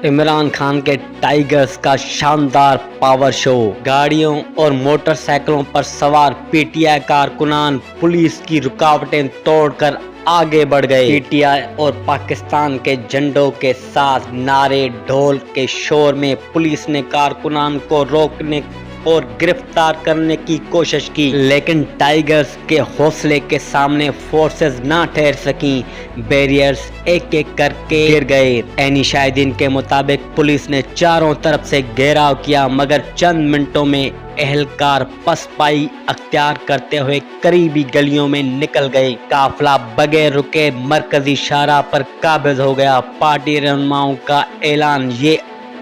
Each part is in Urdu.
عمران خان کے ٹائیگرز کا شاندار پاور شو، گاڑیوں اور موٹر سائیکلوں پر سوار پی ٹی آئی کارکنان پولیس کی رکاوٹیں توڑ کر آگے بڑھ گئے۔ پی ٹی آئی اور پاکستان کے جھنڈوں کے ساتھ نعرے ڈھول کے شور میں پولیس نے کارکنان کو روکنے اور گرفتار کرنے کی کوشش کی، لیکن ٹائیگرز کے حوصلے کے سامنے فورسز نہ ٹھہر سکیں، بیریئرز ایک ایک کر کے گر گئے۔ عینی شاہدین کے مطابق پولیس نے چاروں طرف سے گھیراؤ کیا، مگر چند منٹوں میں اہلکار پسپائی اختیار کرتے ہوئے قریبی گلیوں میں نکل گئے۔ قافلہ بغیر رکے مرکزی شاہراہ پر قابض ہو گیا۔ پارٹی رہنماؤں کا اعلان، یہ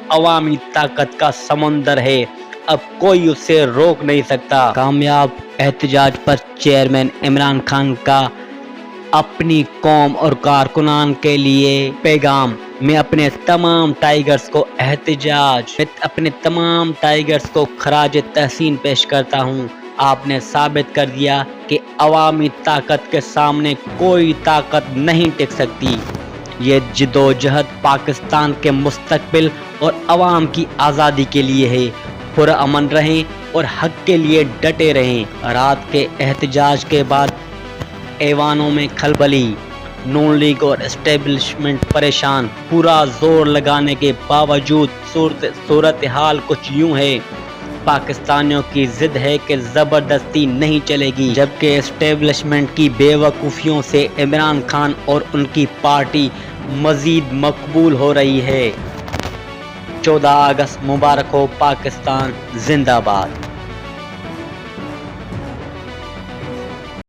عوامی طاقت کا سمندر ہے، اب کوئی اسے روک نہیں سکتا۔ کامیاب احتجاج پر چیئرمین عمران خان کا اپنی قوم اور کارکنان کے لیے پیغام: میں اپنے تمام ٹائیگرز کو خراج تحسین پیش کرتا ہوں۔ آپ نے ثابت کر دیا کہ عوامی طاقت کے سامنے کوئی طاقت نہیں ٹک سکتی۔ یہ جدوجہد پاکستان کے مستقبل اور عوام کی آزادی کے لیے ہے۔ پرامن رہیں اور حق کے لیے ڈٹے رہیں۔ رات کے احتجاج کے بعد ایوانوں میں کھلبلی، نون لیگ اور اسٹیبلشمنٹ پریشان۔ پورا زور لگانے کے باوجود صورتحال کچھ یوں ہے۔ پاکستانیوں کی ضد ہے کہ زبردستی نہیں چلے گی، جبکہ اسٹیبلشمنٹ کی بے وقوفیوں سے عمران خان اور ان کی پارٹی مزید مقبول ہو رہی ہے۔ 14 اگست مبارک ہو! پاکستان زندہ باد!